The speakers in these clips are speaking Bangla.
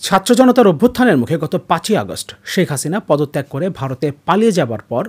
ছাত্র জনতার অভ্যুত্থানের মুখে গত ৫ই আগস্ট শেখ হাসিনা পদত্যাগ করে ভারতে পালিয়ে যাবার পর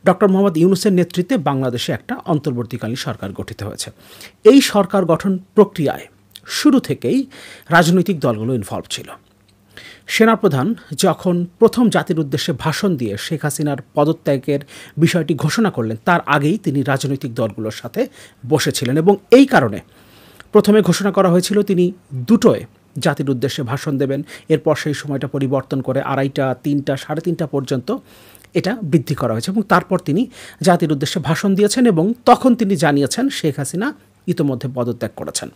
ডক্টর মোহাম্মদ ইউনূসের নেতৃত্বে বাংলাদেশে একটা অন্তর্বর্তীকালীন সরকার গঠিত হয়েছে। এই সরকার গঠন প্রক্রিয়ায় শুরু থেকেই রাজনৈতিক দলগুলো ইনভলভ ছিল। সেনাপ্রধান যখন প্রথম জাতির উদ্দেশ্যে ভাষণ দিয়ে শেখ হাসিনার পদত্যাগের বিষয়টি ঘোষণা করলেন, তার আগেই তিনি রাজনৈতিক দলগুলোর সাথে বসেছিলেন এবং এই কারণে প্রথমে ঘোষণা করা হয়েছিল তিনি দুটোয় জাতির উদ্দেশ্যে ভাষণ দেবেন। এরপর সেই সময়টা পরিবর্তন করে 2:30, 3টা, 3:30 পর্যন্ত এটা বৃদ্ধি করা হয়েছে এবং তারপর তিনি জাতির উদ্দেশ্যে ভাষণ দিয়েছেন এবং তখন তিনি জানিয়েছেন শেখ হাসিনা ইতোমধ্যে পদত্যাগ করেছেন।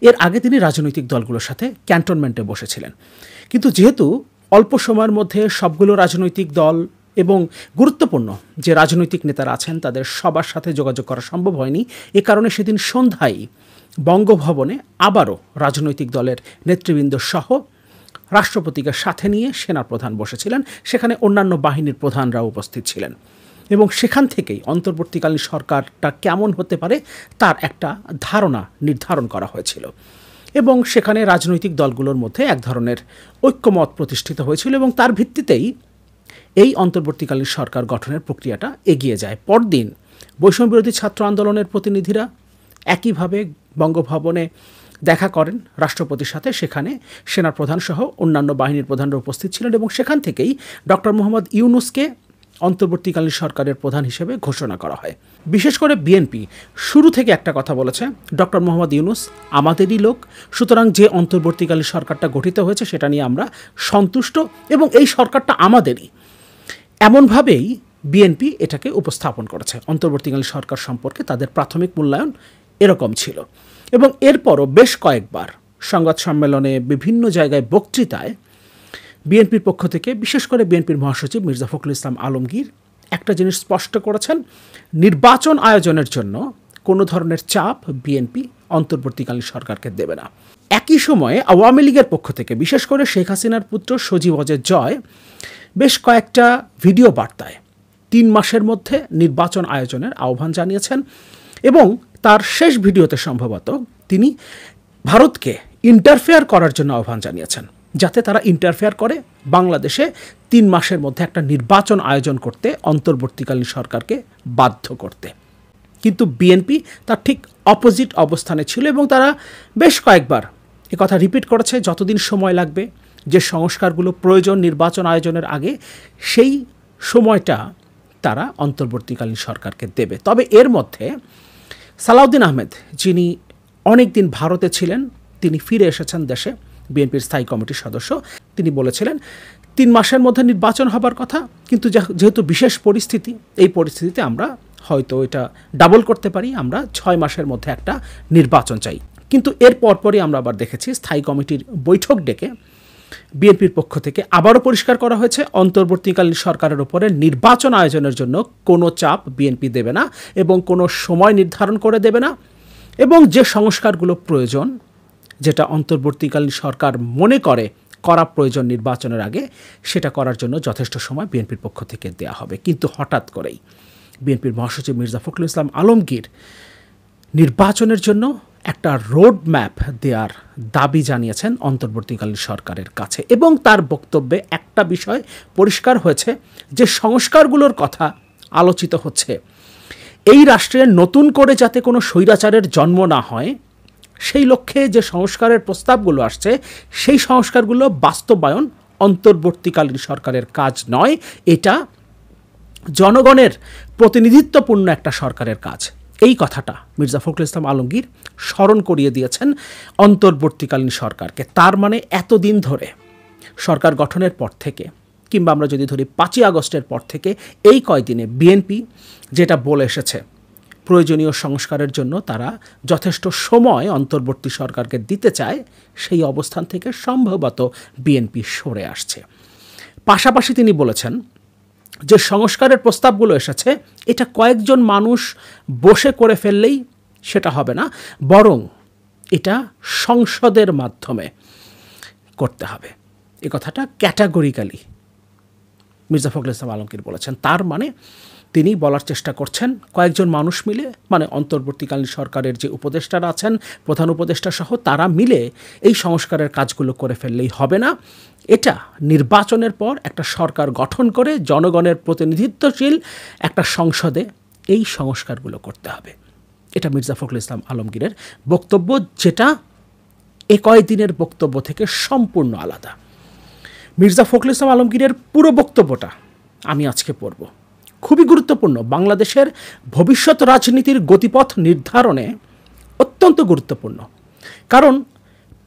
এর আগে তিনি রাজনৈতিক দলগুলোর সাথে ক্যান্টনমেন্টে বসেছিলেন, কিন্তু যেহেতু অল্প সময়ের মধ্যে সবগুলো রাজনৈতিক দল এবং গুরুত্বপূর্ণ যে রাজনৈতিক নেতারা আছেন তাদের সবার সাথে যোগাযোগ করা সম্ভব হয়নি, এ কারণে সেদিন সন্ধ্যায় বঙ্গভবনে আবারও রাজনৈতিক দলের নেতৃবৃন্দ সহ রাষ্ট্রপতিকে সাথে নিয়ে সেনাপ্রধান বসেছিলেন। সেখানে অন্যান্য বাহিনীর প্রধানরাও উপস্থিত ছিলেন এবং সেখান থেকেই অন্তর্বর্তীকালীন সরকারটা কেমন হতে পারে তার একটা ধারণা নির্ধারণ করা হয়েছিল এবং সেখানে রাজনৈতিক দলগুলোর মধ্যে এক ধরনের ঐক্যমত প্রতিষ্ঠিত হয়েছিল এবং তার ভিত্তিতেই এই অন্তর্বর্তীকালীন সরকার গঠনের প্রক্রিয়াটা এগিয়ে যায়। পরদিন বৈষম্যবিরোধী ছাত্র আন্দোলনের প্রতিনিধিরা একইভাবে বঙ্গভবনে দেখা করেন রাষ্ট্রপতির সাথে। সেখানে সেনাপ্রধান সহ অন্যান্য বাহিনীর প্রধানরা উপস্থিত ছিলেন এবং সেখান থেকেই ডক্টর মোহাম্মদ ইউনূসকে অন্তর্বর্তীকালীন সরকারের প্রধান হিসেবে ঘোষণা করা হয়। বিশেষ করে বিএনপি শুরু থেকে একটা কথা বলেছে, ডক্টর মোহাম্মদ ইউনূস আমাদেরই লোক, সুতরাং যে অন্তর্বর্তীকালীন সরকারটা গঠিত হয়েছে সেটা নিয়ে আমরা সন্তুষ্ট এবং এই সরকারটা আমাদেরই। এমনভাবেই বিএনপি এটাকে উপস্থাপন করেছে। অন্তর্বর্তীকালীন সরকার সম্পর্কে তাদের প্রাথমিক মূল্যায়ন এরকম ছিল এবং এরপরও বেশ কয়েকবার সংবাদ সম্মেলনে, বিভিন্ন জায়গায়, বক্তৃতায় বিএনপির পক্ষ থেকে বিশেষ করে বিএনপির মহাসচিব মির্জা ফখরুল ইসলাম আলমগীর একটা জিনিস স্পষ্ট করেছেন, নির্বাচন আয়োজনের জন্য কোনো ধরনের চাপ বিএনপি অন্তর্বর্তীকালীন সরকারকে দেবে না। একই সময়ে আওয়ামী লীগের পক্ষ থেকে বিশেষ করে শেখ হাসিনার পুত্র সজীব ওয়াজেদ জয় বেশ কয়েকটা ভিডিও বার্তায় 3 মাসের মধ্যে নির্বাচন আয়োজনের আহ্বান জানিয়েছেন এবং তার শেষ ভিডিওতে সম্ভবত তিনি ভারতকে ইন্টারফেয়ার করার জন্য আহ্বান জানিয়েছেন, যাতে তারা ইন্টারফেয়ার করে বাংলাদেশে 3 মাসের মধ্যে একটা নির্বাচন আয়োজন করতে অন্তর্বর্তীকালীন সরকারকে বাধ্য করতে। কিন্তু বিএনপি তার ঠিক অপোজিট অবস্থানে ছিল এবং তারা বেশ কয়েকবার কথা রিপিট করেছে, যতদিন সময় লাগবে, যে সংস্কারগুলো প্রয়োজন নির্বাচন আয়োজনের আগে, সেই সময়টা তারা অন্তর্বর্তীকালীন সরকারকে দেবে। তবে এর মধ্যে সালাউদ্দিন আহমেদ, যিনি অনেক দিন ভারতে ছিলেন, তিনি ফিরে এসেছেন দেশে, বিএনপির স্থায়ী কমিটির সদস্য, তিনি বলেছিলেন 3 মাসের মধ্যে নির্বাচন হবার কথা, কিন্তু যেহেতু বিশেষ পরিস্থিতি, এই পরিস্থিতিতে আমরা হয়তো এটা ডাবল করতে পারি, আমরা 6 মাসের মধ্যে একটা নির্বাচন চাই। কিন্তু এর পরপরই আমরা আবার দেখেছি স্থায়ী কমিটির বৈঠক ডেকে বিএনপির পক্ষ থেকে আবারও পরিষ্কার করা হয়েছে অন্তর্বর্তীকালীন সরকারের উপরে নির্বাচন আয়োজনের জন্য কোনো চাপ বিএনপি দেবে না এবং কোনো সময় নির্ধারণ করে দেবে না এবং যে সংস্কারগুলো প্রয়োজন, যেটা অন্তর্বর্তীকালীন সরকার মনে করে করা প্রয়োজন নির্বাচনের আগে, সেটা করার জন্য যথেষ্ট সময় বিএনপির পক্ষ থেকে দেয়া হবে। কিন্তু হঠাৎ করেই বিএনপির মহাসচিব মির্জা ফখরুল ইসলাম আলমগীর নির্বাচনের জন্য একটা রোড ম্যাপ দেওয়ার দাবি জানিয়েছেন অন্তর্বর্তীকালীন সরকারের কাছে এবং তার বক্তব্যে একটা বিষয় পরিষ্কার হয়েছে, যে সংস্কারগুলোর কথা আলোচিত হচ্ছে, এই রাষ্ট্রে নতুন করে যাতে কোনো স্বৈরাচারের জন্ম না হয়, সেই লক্ষ্যে যে সংস্কারের প্রস্তাবগুলো আসছে, সেই সংস্কারগুলো বাস্তবায়ন অন্তর্বর্তীকালীন সরকারের কাজ নয়, এটা জনগণের প্রতিনিধিত্বপূর্ণ একটা সরকারের কাজ। এই কথাটা মির্জা ফখরুল ইসলাম আলমগীর স্মরণ করিয়ে দিয়েছেন অন্তর্বর্তীকালীন সরকারকে। তার মানে এতদিন ধরে সরকার গঠনের পর থেকে, কিংবা আমরা যদি ধরি 5ই আগস্টের পর থেকে, এই কয়দিনে বিএনপি যেটা বলে এসেছে, প্রয়োজনীয় সংস্কারের জন্য তারা যথেষ্ট সময় অন্তর্বর্তী সরকারকে দিতে চায়, সেই অবস্থান থেকে সম্ভবত বিএনপি সরে আসছে। পাশাপাশি তিনি বলেছেন যে সংস্কারের প্রস্তাবগুলো এসেছে, এটা কয়েকজন মানুষ বসে করে ফেললেই সেটা হবে না, বরং এটা সংসদের মাধ্যমে করতে হবে। এ কথাটা ক্যাটাগরিক্যালি মির্জা ফখরুল ইসলাম আলমগীর বলেছেন। তার মানে তিনি বলার চেষ্টা করছেন কয়েকজন মানুষ মিলে, মানে অন্তর্বর্তীকালীন সরকারের যে উপদেষ্টারা আছেন, প্রধান উপদেষ্টা সহ, তারা মিলে এই সংস্কারের কাজগুলো করে ফেললেই হবে না। এটা নির্বাচনের পর একটা সরকার গঠন করে জনগণের প্রতিনিধিত্বশীল একটা সংসদে এই সংস্কারগুলো করতে হবে। এটা মির্জা ফখরুল ইসলাম আলমগীরের বক্তব্য, যেটা এ কয়েকদিনের বক্তব্য থেকে সম্পূর্ণ আলাদা। মির্জা ফখরুল ইসলাম আলমগীরের পুরো বক্তব্যটা আমি আজকে পড়ব। খুবই গুরুত্বপূর্ণ, বাংলাদেশের ভবিষ্যৎ রাজনীতির গতিপথ নির্ধারণে অত্যন্ত গুরুত্বপূর্ণ। কারণ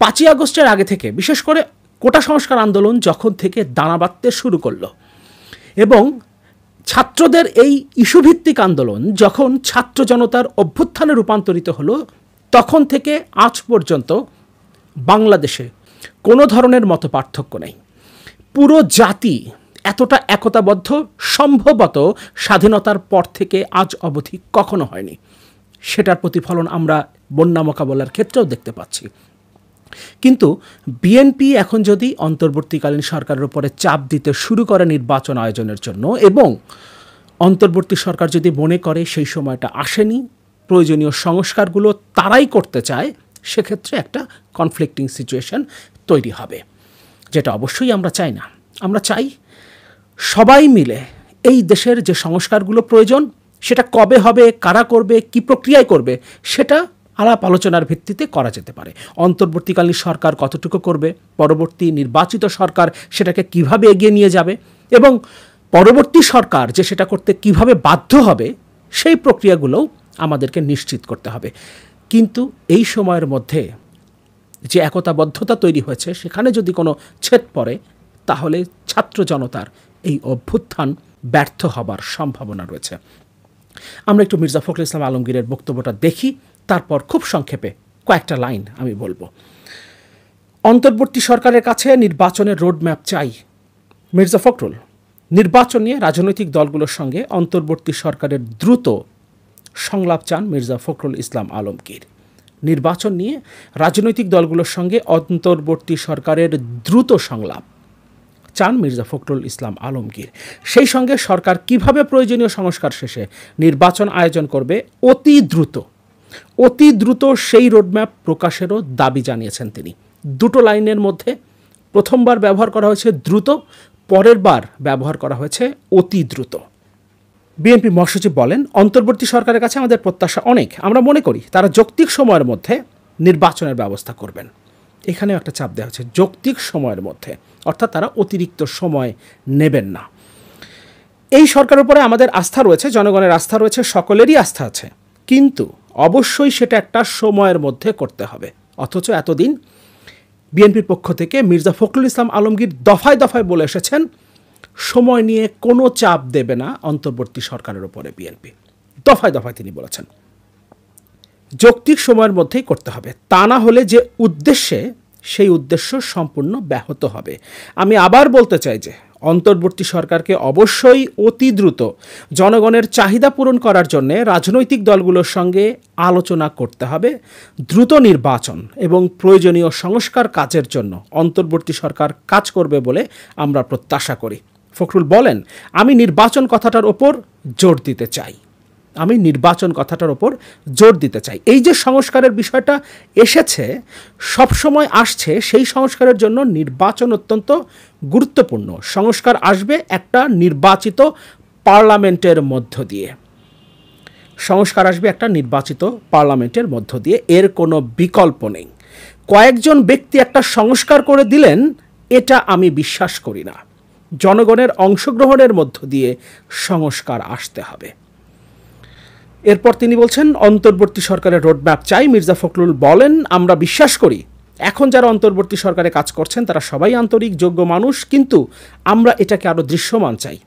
5ই আগস্টের আগে থেকে, বিশেষ করে কোটা সংস্কার আন্দোলন যখন থেকে দানা বাঁধতে শুরু করলো এবং ছাত্রদের এই ইস্যুভিত্তিক আন্দোলন যখন ছাত্র জনতার অভ্যুত্থানে রূপান্তরিত হলো, তখন থেকে আজ পর্যন্ত বাংলাদেশে কোনো ধরনের মত পার্থক্য নেই। পুরো জাতি এতটা একতাবদ্ধ সম্ভবত স্বাধীনতার পর থেকে আজ অবধি কখনো হয়নি। সেটার প্রতিফলন আমরা বন্যা মোকাবেলার ক্ষেত্রেও দেখতে পাচ্ছি। কিন্তু বিএনপি এখন যদি অন্তর্বর্তীকালীন সরকারের উপরে চাপ দিতে শুরু করে নির্বাচন আয়োজনের জন্য, এবং অন্তর্বর্তী সরকার যদি মনে করে সেই সময়টা আসেনি, প্রয়োজনীয় সংস্কারগুলো তারাই করতে চায়, সেক্ষেত্রে একটা কনফ্লিক্টিং সিচুয়েশন তৈরি হবে, যেটা অবশ্যই আমরা চাই না। আমরা চাই সবাই মিলে এই দেশের যে সংস্কারগুলো প্রয়োজন, সেটা কবে হবে, কারা করবে, কি প্রক্রিয়ায় করবে, সেটা আলাপ আলোচনার ভিত্তিতে করা যেতে পারে। অন্তর্বর্তীকালীন সরকার কতটুকু করবে, পরবর্তী নির্বাচিত সরকার সেটাকে কিভাবে এগিয়ে নিয়ে যাবে, এবং পরবর্তী সরকার যে সেটা করতে কিভাবে বাধ্য হবে, সেই প্রক্রিয়াগুলোও আমাদেরকে নিশ্চিত করতে হবে। কিন্তু এই সময়ের মধ্যে যে একতাবদ্ধতা তৈরি হয়েছে, সেখানে যদি কোনো ছেদ পড়ে, তাহলে ছাত্র জনতার এই অভ্যুত্থান ব্যর্থ হবার সম্ভাবনা রয়েছে। আমরা একটু মির্জা ফখরুল ইসলাম আলমগীরের বক্তব্যটা দেখি, তারপর খুব সংক্ষেপে কয়েকটা লাইন আমি বলবো। অন্তর্বর্তী সরকারের কাছে নির্বাচনের রোডম্যাপ চাই। মির্জা ফখরুল নির্বাচন নিয়ে রাজনৈতিক দলগুলোর সঙ্গে অন্তর্বর্তী সরকারের দ্রুত সংলাপ চান মির্জা ফখরুল ইসলাম আলমগীর। নির্বাচন নিয়ে রাজনৈতিক দলগুলোর সঙ্গে অন্তর্বর্তী সরকারের দ্রুত সংলাপ চান মির্জা ফখরুল ইসলাম আলমগীর। সেই সঙ্গে সরকার কিভাবে প্রয়োজনীয় সংস্কার শেষে নির্বাচন আয়োজন করবে অতি দ্রুত সেই রোডম্যাপ প্রকাশেরও দাবি জানিয়েছেন তিনি। দুটো লাইনের মধ্যে প্রথমবার ব্যবহার করা হয়েছে দ্রুত, পরের বার ব্যবহার করা হয়েছে অতি দ্রুত। বিএনপি মহাসচিব বলেন, অন্তর্বর্তী সরকারের কাছে আমাদের প্রত্যাশা অনেক। আমরা মনে করি তারা যৌক্তিক সময়ের মধ্যে নির্বাচনের ব্যবস্থা করবেন। এখানেও একটা চাপ দেওয়া হচ্ছে, যৌক্তিক সময়ের মধ্যে, অর্থাৎ তারা অতিরিক্ত সময় নেবেন না। এই সরকারের উপরে আমাদের আস্থা রয়েছে, জনগণের আস্থা রয়েছে, সকলেরই আস্থা আছে, কিন্তু অবশ্যই সেটা একটা সময়ের মধ্যে করতে হবে। অথচ এতদিন বিএনপির পক্ষ থেকে মির্জা ফখরুল ইসলাম আলমগীর দফায় দফায় বলে এসেছেন, সময় নিয়ে কোনো চাপ দেবে না অন্তর্বর্তী সরকারের উপরে বিএনপি। দফায় দফায় তিনি বলেছেন যৌক্তিক সময়ের মধ্যেই করতে হবে, তা না হলে যে উদ্দেশ্যে, সেই উদ্দেশ্য সম্পূর্ণ ব্যাহত হবে। আমি আবার বলতে চাই যে অন্তর্বর্তী সরকারকে অবশ্যই অতি দ্রুত জনগণের চাহিদা পূরণ করার জন্য রাজনৈতিক দলগুলোর সঙ্গে আলোচনা করতে হবে। দ্রুত নির্বাচন এবং প্রয়োজনীয় সংস্কার কাজের জন্য অন্তর্বর্তী সরকার কাজ করবে বলে আমরা প্রত্যাশা করি। ফখরুল বলেন, আমি নির্বাচন কথাটার ওপর জোর দিতে চাই। এই যে সংস্কারের বিষয়টা এসেছে, সবসময় আসছে, সেই সংস্কারের জন্য নির্বাচন অত্যন্ত গুরুত্বপূর্ণ। সংস্কার আসবে একটা নির্বাচিত পার্লামেন্টের মধ্য দিয়ে, এর কোনো বিকল্প নেই। কয়েকজন ব্যক্তি একটা সংস্কার করে দিলেন, এটা আমি বিশ্বাস করি না। জনগণের অংশগ্রহণের মধ্য দিয়ে সংস্কার আসতে হবে। এরপর তিনি বলছেন, অন্তর্বর্তী সরকারের রোডম্যাপ চাই। মির্জা ফখরুল বলেন, আমরা বিশ্বাস করি এখন যারা অন্তর্বর্তী সরকারে কাজ করছেন তারা সবাই আন্তরিক, যোগ্য মানুষ, কিন্তু আমরা এটাকে আরও দৃশ্যমান চাই।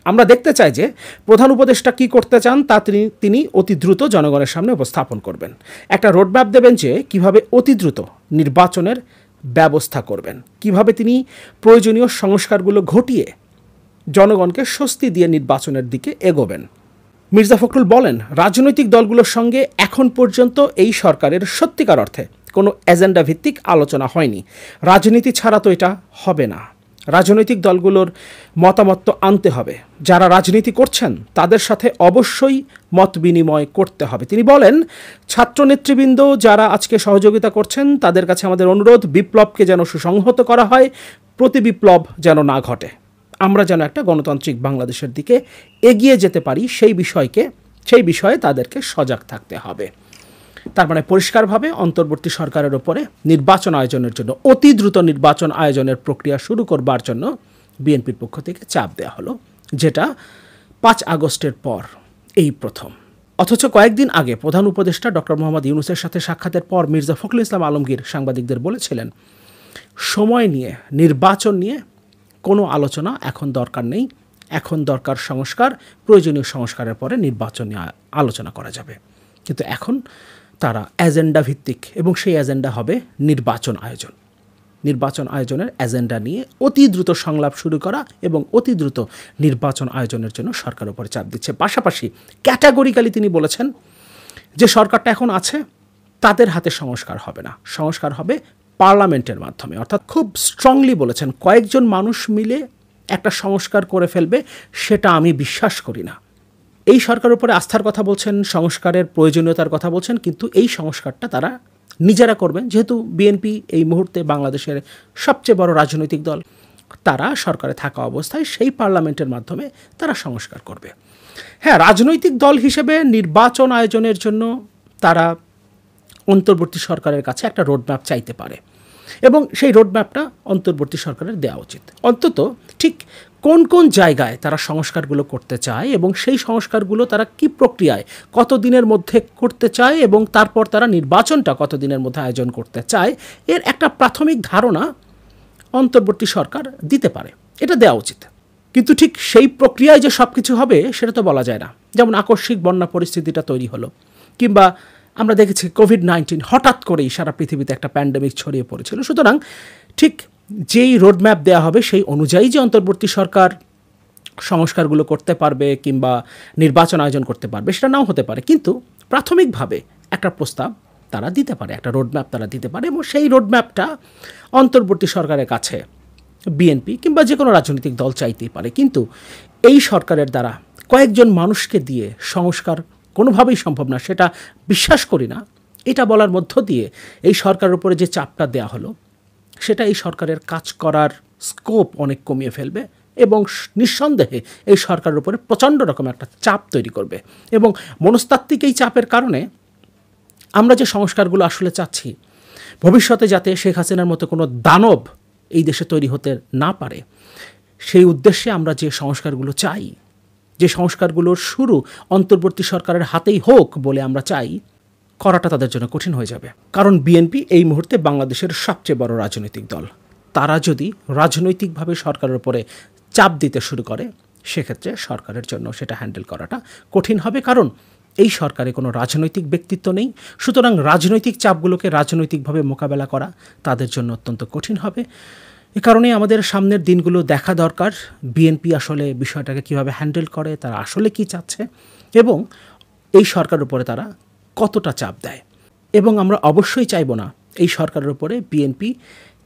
আমরা দেখতে চাই যে প্রধান উপদেষ্টা কী করতে চান, তা তিনি অতি দ্রুত জনগণের সামনে উপস্থাপন করবেন। একটা রোডম্যাপ দেবেন যে কিভাবে অতি দ্রুত নির্বাচনের ব্যবস্থা করবেন, কিভাবে তিনি প্রয়োজনীয় সংস্কারগুলো ঘটিয়ে জনগণকে স্বস্তি দিয়ে নির্বাচনের দিকে এগোবেন। মির্জা ফখরুল বলেন, রাজনৈতিক দলগুলোর সঙ্গে এখন পর্যন্ত এই সরকারের সত্যিকার অর্থে কোনো এজেন্ডা ভিত্তিক আলোচনা হয়নি। রাজনীতি ছাড়া তো এটা হবে না। রাজনৈতিক দলগুলোর মতামত তো আনতে হবে, যারা রাজনীতি করছেন তাদের সাথে অবশ্যই মত বিনিময় করতে হবে। তিনি বলেন, ছাত্র নেতৃবৃন্দ যারা আজকে সহযোগিতা করছেন তাদের কাছে আমাদের অনুরোধ, বিপ্লবকে যেন সুসংহত করা হয়, প্রতি বিপ্লব যেন না ঘটে, আমরা যেন একটা গণতান্ত্রিক বাংলাদেশের দিকে এগিয়ে যেতে পারি, সেই বিষয়ে তাদেরকে সজাগ থাকতে হবে। তার মানে পরিষ্কারভাবে অন্তর্বর্তী সরকারের ওপরে নির্বাচন আয়োজনের জন্য, অতি দ্রুত নির্বাচন আয়োজনের প্রক্রিয়া শুরু করবার জন্য বিএনপির পক্ষ থেকে চাপ দেওয়া হলো, যেটা 5 আগস্টের পর এই প্রথম। অথচ কয়েকদিন আগে প্রধান উপদেষ্টা ডক্টর মোহাম্মদ ইউনূসের সাথে সাক্ষাতের পর মির্জা ফখরুল ইসলাম আলমগীর সাংবাদিকদের বলেছিলেন, সময় নিয়ে, নির্বাচন নিয়ে কোনো আলোচনা এখন দরকার নেই, এখন দরকার সংস্কার, প্রয়োজনীয় সংস্কারের পরে নির্বাচন নিয়ে আলোচনা করা যাবে। কিন্তু এখন তারা এজেন্ডা ভিত্তিক, এবং সেই এজেন্ডা হবে নির্বাচন আয়োজন। নির্বাচন আয়োজনের এজেন্ডা নিয়ে অতি দ্রুত সংলাপ শুরু করা এবং অতি দ্রুত নির্বাচন আয়োজনের জন্য সরকারের উপরে চাপ দিচ্ছে। পাশাপাশি ক্যাটাগরিক্যালি তিনি বলেছেন যে সরকারটা এখন আছে তাদের হাতে সংস্কার হবে না, সংস্কার হবে পার্লামেন্টের মাধ্যমে। অর্থাৎ খুব স্ট্রংলি বলেছেন, কয়েকজন মানুষ মিলে একটা সংস্কার করে ফেলবে সেটা আমি বিশ্বাস করি না। এই সরকারের উপরে আস্থার কথা বলছেন, সংস্কারের প্রয়োজনীয়তার কথা বলছেন, কিন্তু এই সংস্কারটা তারা নিজেরা করবেন। যেহেতু বিএনপি এই মুহূর্তে বাংলাদেশের সবচেয়ে বড় রাজনৈতিক দল, তারা সরকারে থাকা অবস্থায় সেই পার্লামেন্টের মাধ্যমে তারা সংস্কার করবে। হ্যাঁ, রাজনৈতিক দল হিসেবে নির্বাচন আয়োজনের জন্য তারা অন্তর্বর্তী সরকারের কাছে একটা রোডম্যাপ চাইতে পারে, এবং সেই রোডম্যাপটা অন্তর্বর্তী সরকারের দেওয়া উচিত। অন্তত ঠিক কোন কোন জায়গায় তারা সংস্কারগুলো করতে চায় এবং সেই সংস্কারগুলো তারা কি প্রক্রিয়ায় কতদিনের মধ্যে করতে চায় এবং তারপর তারা নির্বাচনটা কতদিনের মধ্যে আয়োজন করতে চায়, এর একটা প্রাথমিক ধারণা অন্তর্বর্তী সরকার দিতে পারে, এটা দেওয়া উচিত। কিন্তু ঠিক সেই প্রক্রিয়ায় যে সব কিছু হবে সেটা তো বলা যায় না। যেমন আকস্মিক বন্যা পরিস্থিতিটা তৈরি হলো, কিংবা আমরা দেখেছি কোভিড-19 হঠাৎ করেই সারা পৃথিবীতে একটা প্যান্ডেমিক ছড়িয়ে পড়েছিল। সুতরাং ঠিক যেই রোডম্যাপ দেওয়া হবে সেই অনুযায়ী যে অন্তর্বর্তী সরকার সংস্কারগুলো করতে পারবে কিংবা নির্বাচন আয়োজন করতে পারবে সেটা নাও হতে পারে, কিন্তু প্রাথমিকভাবে একটা প্রস্তাব তারা দিতে পারে, একটা রোডম্যাপ তারা দিতে পারে, এবং সেই রোডম্যাপটা অন্তর্বর্তী সরকারের কাছে বিএনপি কিংবা যে কোনো রাজনৈতিক দল চাইতেই পারে। কিন্তু এই সরকারের দ্বারা কয়েকজন মানুষকে দিয়ে সংস্কার কোনোভাবেই সম্ভব না, সেটা বিশ্বাস করি না। এটা বলার মধ্য দিয়ে এই সরকারের উপরে যে চাপটা দেওয়া হলো সেটা এই সরকারের কাজ করার স্কোপ অনেক কমিয়ে ফেলবে এবং নিঃসন্দেহে এই সরকারের উপরে প্রচণ্ড রকম একটা চাপ তৈরি করবে। এবং মনস্তাত্ত্বিক এই চাপের কারণে আমরা যে সংস্কারগুলো আসলে চাচ্ছি, ভবিষ্যতে যাতে শেখ হাসিনার মতো কোনো দানব এই দেশে তৈরি হতে না পারে, সেই উদ্দেশ্যে আমরা যে সংস্কারগুলো চাই, যে সংস্কারগুলোর শুরু অন্তর্বর্তী সরকারের হাতেই হোক বলে আমরা চাই, করাটা তাদের জন্য কঠিন হয়ে যাবে। কারণ বিএনপি এই মুহূর্তে বাংলাদেশের সবচেয়ে বড় রাজনৈতিক দল। তারা যদি রাজনৈতিকভাবে সরকারের উপরে চাপ দিতে শুরু করে, সেক্ষেত্রে সরকারের জন্য সেটা হ্যান্ডেল করাটা কঠিন হবে, কারণ এই সরকারে কোনো রাজনৈতিক ব্যক্তিত্ব নেই। সুতরাং রাজনৈতিক চাপগুলোকে রাজনৈতিকভাবে মোকাবেলা করা তাদের জন্য অত্যন্ত কঠিন হবে। এ কারণে আমাদের সামনের দিনগুলো দেখা দরকার বিএনপি আসলে বিষয়টাকে কীভাবে হ্যান্ডেল করে, তারা আসলে কি চাচ্ছে এবং এই সরকারের উপরে তারা কতটা চাপ দেয়। এবং আমরা অবশ্যই চাইব না এই সরকারের উপরে বিএনপি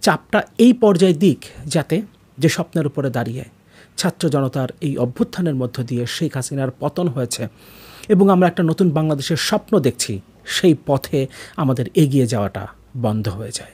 চাপটা এই পর্যায়ে দিক, যাতে যে স্বপ্নের উপরে দাঁড়িয়ে ছাত্র জনতার এই অভ্যুত্থানের মধ্য দিয়ে শেখ হাসিনার পতন হয়েছে এবং আমরা একটা নতুন বাংলাদেশের স্বপ্ন দেখছি, সেই পথে আমাদের এগিয়ে যাওয়াটা বন্ধ হয়ে যায়।